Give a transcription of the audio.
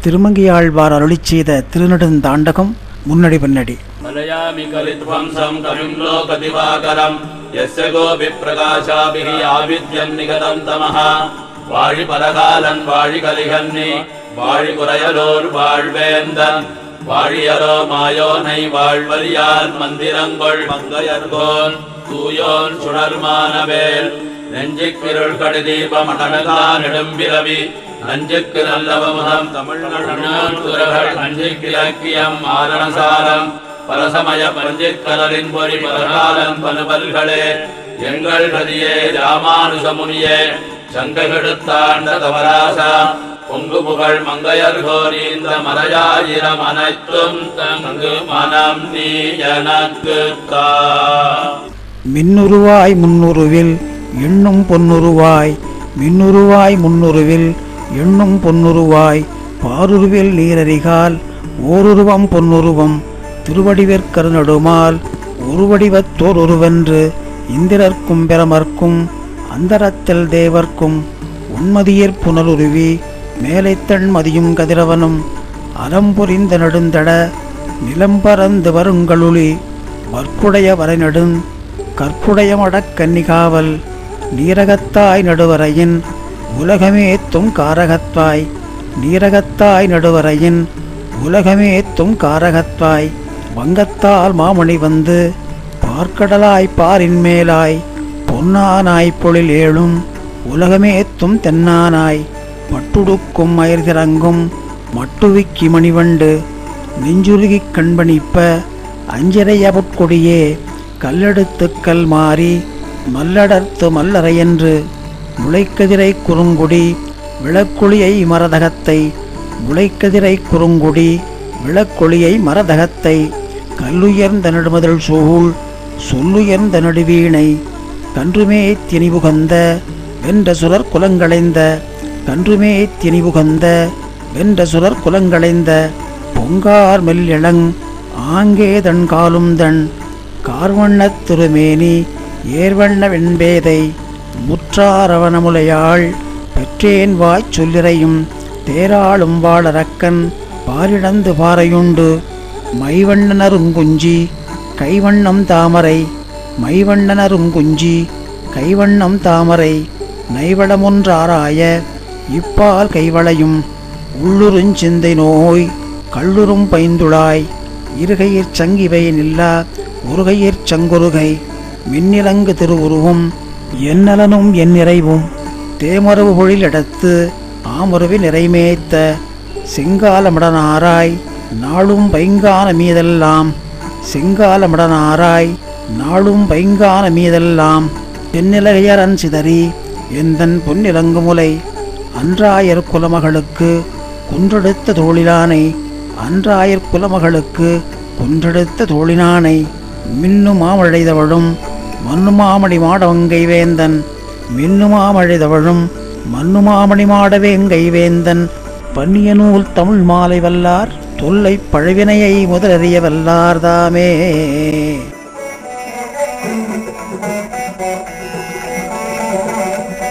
திருமங்கையாழ்வார் அருளிச் செய்த திருநெடுந்தாண்டகம் முன்னடி பின்னடி. மலயாமி கலித்வம்சம் கவிம் லோகதிவாகரம் யஸ்ய கோபி பிரகாசாபிஹி ஆவித்யம் நிகதம் தமஹ. வாழி பலகாலன் வாழி கலிகன்னி வாழி குறையலோர் வாழ்வேந்தன் வாழியரோ மாயோனை வாழ்வலியார் மந்திரங்கொள் மங்கையர்கோன் தூயோன் சுடர்மானவேல் நெஞ்சிக்கிருள் கடுதீபமடனகா நெடும்பிரவி நஞ்சுக்கு நல்லவமுதம் தமிழ்நாடுகள் அஞ்சிக்கு இலக்கியம் ஆரணசாரம் பரசமய பஞ்சிக்கலரின் பொறி பலகாலன் பனுபல்களே எங்கள் கதியே ராமானுசமுனியே சங்ககெடுத்தாண்ட தவராசா பொங்கு புகழ் மங்கையர்கோர் இந்த மலையாயிரம் அனைத்தும் தங்கு மனம் நீ எனக்கு தா. மின்னுருவாய் முன்னுருவில் எண்ணும் பொன்னுருவாய் மின்னுருவாய் முன்னுருவில் எண்ணும் பொன்னுருவாய் பாருருவில் நீரறிகால் ஓருருவம் பொன்னுருவம் திருவடிவேற்கருநடுமால் ஒருவடிவத்தோருவென்று இந்திரர்க்கும் பிரமர்க்கும் அந்தரத்தில் தேவர்க்கும் உண்மதியற் புனலுருவி மேலைத்தன் மதியும் கதிரவனும் அலம்புரிந்த நெடுந்தட நிலம்பரந்து வருங்களுளி வற்புடைய வரைநெடுங் கற்புடைய மடக்கன்னிகாவல் நீரகத்தாய் நடுவரையின் உலகமேத்தும் காரகத்வாய் நீரகத்தாய் நடுவரையின் உலகமேத்தும் காரகத்வாய் வங்கத்தால் மாமணி வந்து பார்க்கடலாய் பாரின் மேலாய் பொன்னானாய் பொழில் ஏழும் உலகமேத்தும் தென்னானாய் பட்டுடுக்கும் மயிர்திறங்கும் மட்டுவிக்கி மணிவண்டு நெஞ்சுருகிக் கண்பணிப்ப அஞ்சரைய புட்கொடியே கல்லெடுத்து கல் மாறி மல்லடர்த்து மல்லறையென்று முளைக்கதிரை குறுங்குடி விளக்கொளியை மரதகத்தை முளைக்கதிரை குறுங்குடி விளக்கொளியை மரதகத்தை கல்லுயர்ந்த நடுமதில் சூழ் சொல்லுயர்ந்த நடுவீணை கன்றுமே திணிவுகந்த வென்ற சுரர் குலங்களைந்த கன்றுமே திணிவுகந்த வென்ற சுரர் குலங்களைந்த பொங்கார் மெல்லிளங் ஆங்கே தன் காலும் தன் கார்வண்ணத் திருமேனி ஏர்வண்ண வெண்பேதை முற்றாரவணமுலையாள் பெற்றேன் வாய்ச் சொல்லிறையும் தேராளும் வாழறக்கன் பாரிடந்து பாறையுண்டு மைவண்ணனருங்குஞ்சி கைவண்ணம் தாமரை மைவண்ணனருங்குஞ்சி கைவண்ணம் தாமரை நைவளமொன்றாராய இப்பால் கைவளையும் உள்ளுருஞ்சிந்தை நோய் கள்ளுறும் பைந்துளாய் இருகையிற் சங்கிவை நில்லா ஒருகையிற் சங்கொருகை மின்னிலங்கு திருவுருவும் என்னலனும் என் நிறைவும் தேமரவு பொழிலிடத்து ஆமருவி நிறைமேத்த செங்காலமடனாராய் நாளும் பைங்கான மீதெல்லாம் செங்காலமடனாராய் நாளும் பைங்கான மீதெல்லாம் தென்னிலகையரன் சிதறி எந்தன் பொன்னிலங்கு முலை அன்றாயர் குலமகளுக்கு குன்றெடுத்த தோழிலானை அன்றாயர் குலமகளுக்கு குன்றெடுத்த தோழினானை மின்னுமாமழைதவழும் மண்ணுமாமணி மாடவங்கை வேந்தன் மின்னுமாமழைதவழும் மண்ணுமாமணி மாடவேங்கை வேந்தன் பன்னிய நூல் தமிழ் மாலை வல்லார் தொல்லை பழவினையை முதலறிய வல்லார்தாமே.